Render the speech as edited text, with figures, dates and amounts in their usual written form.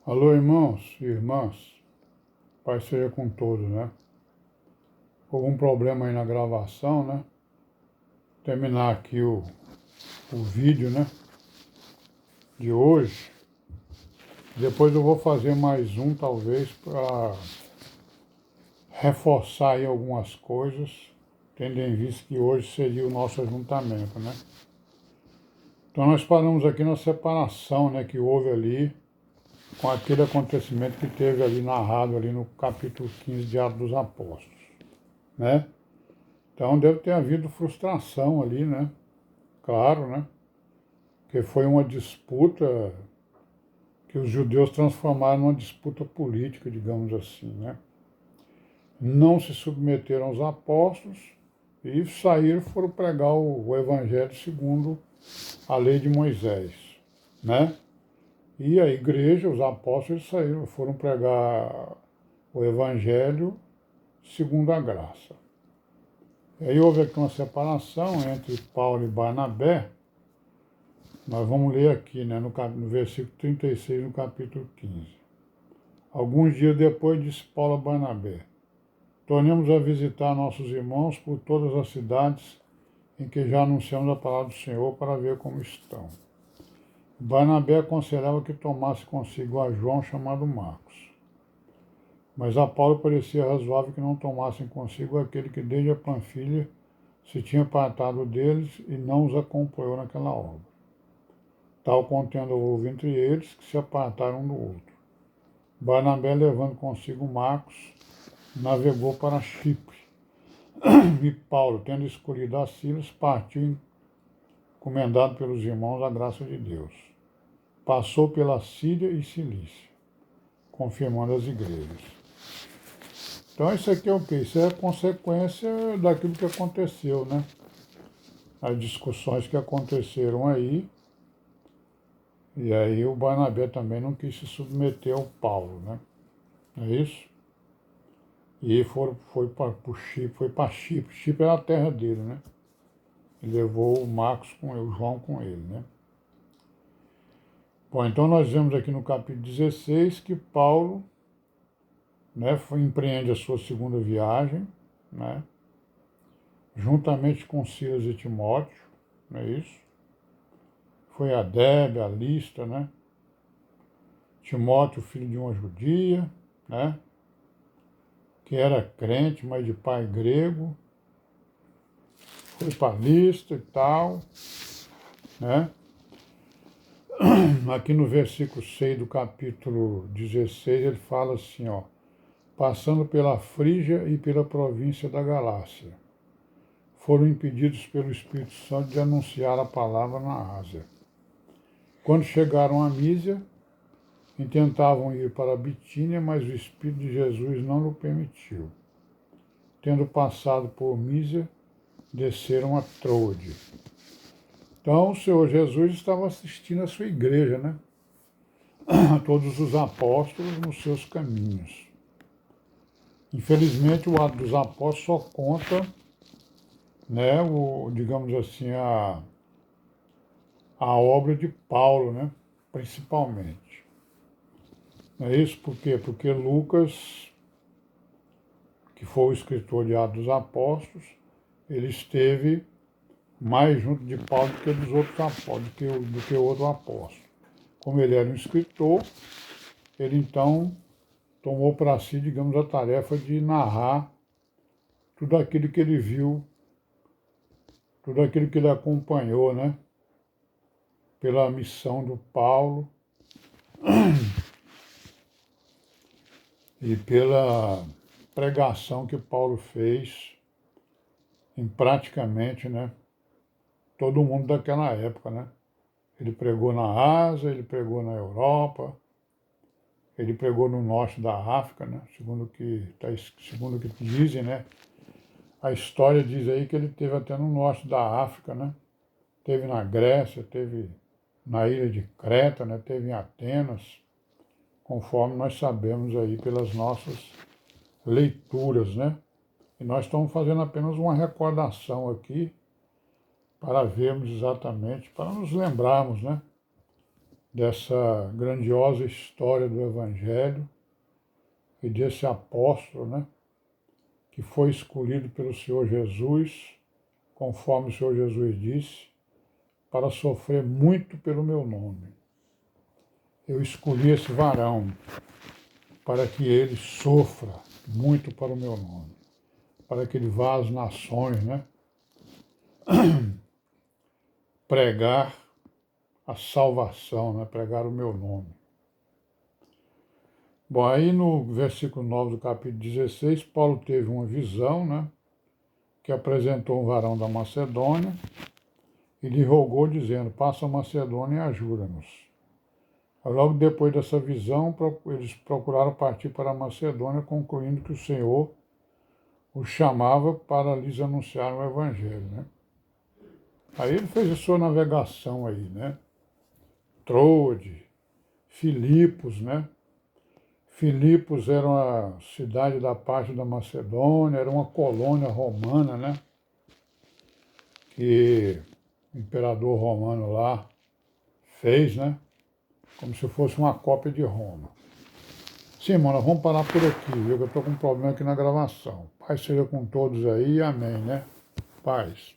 Alô, irmãos e irmãs, Pai seja com todos, né? Houve um problema aí na gravação, né? Terminar aqui o vídeo, né? De hoje. Depois eu vou fazer mais um, talvez, para reforçar aí algumas coisas, tendo em vista que hoje seria o nosso ajuntamento, né? Então nós paramos aqui na separação, né? Que houve ali com aquele acontecimento que teve ali narrado ali no capítulo 15 de Atos dos Apóstolos, né? Então deve ter havido frustração ali, né? Claro, né? Porque foi uma disputa que os judeus transformaram numa disputa política, digamos assim, né? Não se submeteram aos apóstolos e saíram, foram pregar o evangelho segundo a lei de Moisés, né? E a igreja, os apóstolos saíram, foram pregar o evangelho segundo a graça. E aí houve aqui uma separação entre Paulo e Barnabé. Nós vamos ler aqui, né, no versículo 36, no capítulo 15. Alguns dias depois, disse Paulo a Barnabé: tornemos a visitar nossos irmãos por todas as cidades em que já anunciamos a palavra do Senhor para ver como estão. Barnabé aconselhava que tomasse consigo a João chamado Marcos. Mas a Paulo parecia razoável que não tomassem consigo aquele que desde a Panfilha se tinha apartado deles e não os acompanhou naquela obra. Tal contenda houve entre eles que se apartaram um do outro. Barnabé, levando consigo Marcos, navegou para Chipre. E Paulo, tendo escolhido a Silas, partiu encomendado pelos irmãos à graça de Deus. Passou pela Síria e Cilícia, confirmando as igrejas. Então isso aqui é o quê? Isso é a consequência daquilo que aconteceu, né? As discussões que aconteceram aí. E aí o Barnabé também não quis se submeter ao Paulo, né? Não é isso? E foi para Chipre, foi para Chipre. Chipre era a terra dele, né? Ele levou o Marcos com ele, o João com ele, né? Bom, então nós vemos aqui no capítulo 16 que Paulo, né, empreende a sua segunda viagem, né? Juntamente com Silas e Timóteo, não é isso? Foi a Débe, a Listra, né? Timóteo, filho de uma judia, né? Que era crente, mas de pai grego, foi para Listra e tal, né? Aqui no versículo 6 do capítulo 16, ele fala assim, ó, passando pela Frígia e pela província da Galácia, foram impedidos pelo Espírito Santo de anunciar a palavra na Ásia. Quando chegaram a Mísia, intentavam ir para a Bitínia, mas o Espírito de Jesus não o permitiu. Tendo passado por Mísia, desceram a Troade. Então, o Senhor Jesus estava assistindo a sua igreja, né? A todos os apóstolos nos seus caminhos. Infelizmente, o Ato dos Apóstolos só conta, né, digamos assim, a obra de Paulo, né, principalmente. Não é isso? Por quê? Porque Lucas, que foi o escritor de Atos dos Apóstolos, ele esteve mais junto de Paulo do que dos outros apóstolos, do que o outro apóstolo. Como ele era um escritor, ele então tomou para si, digamos, a tarefa de narrar tudo aquilo que ele viu, tudo aquilo que ele acompanhou, né? Pela missão do Paulo e pela pregação que Paulo fez em praticamente, né, todo mundo daquela época, né? Ele pregou na Ásia, ele pregou na Europa, ele pregou no norte da África, né? Segundo o que dizem, né? A história diz aí que ele teve até no norte da África, né? Teve na Grécia, teve na ilha de Creta, né? Teve em Atenas, conforme nós sabemos aí pelas nossas leituras, né? E nós estamos fazendo apenas uma recordação aqui para vermos exatamente, para nos lembrarmos, né? dessa grandiosa história do Evangelho e desse apóstolo, né, que foi escolhido pelo Senhor Jesus, conforme o Senhor Jesus disse, para sofrer muito pelo meu nome. Eu escolhi esse varão para que ele sofra muito para o meu nome, para que ele vá às nações, né, pregar a salvação, né, pregar o meu nome. Bom, aí no versículo 9 do capítulo 16, Paulo teve uma visão, né, que apresentou um varão da Macedônia e lhe rogou, dizendo, passa a Macedônia e ajuda-nos. Logo depois dessa visão, eles procuraram partir para a Macedônia, concluindo que o Senhor os chamava para lhes anunciar o Evangelho, né? Aí ele fez a sua navegação aí, né? Troade, Filipos, né? Filipos era uma cidade da parte da Macedônia, era uma colônia romana, né? Que o imperador romano lá fez, né? Como se fosse uma cópia de Roma. Sim, mano, vamos parar por aqui, viu? Eu estou com um problema aqui na gravação. Paz seja com todos aí, amém, né? Paz.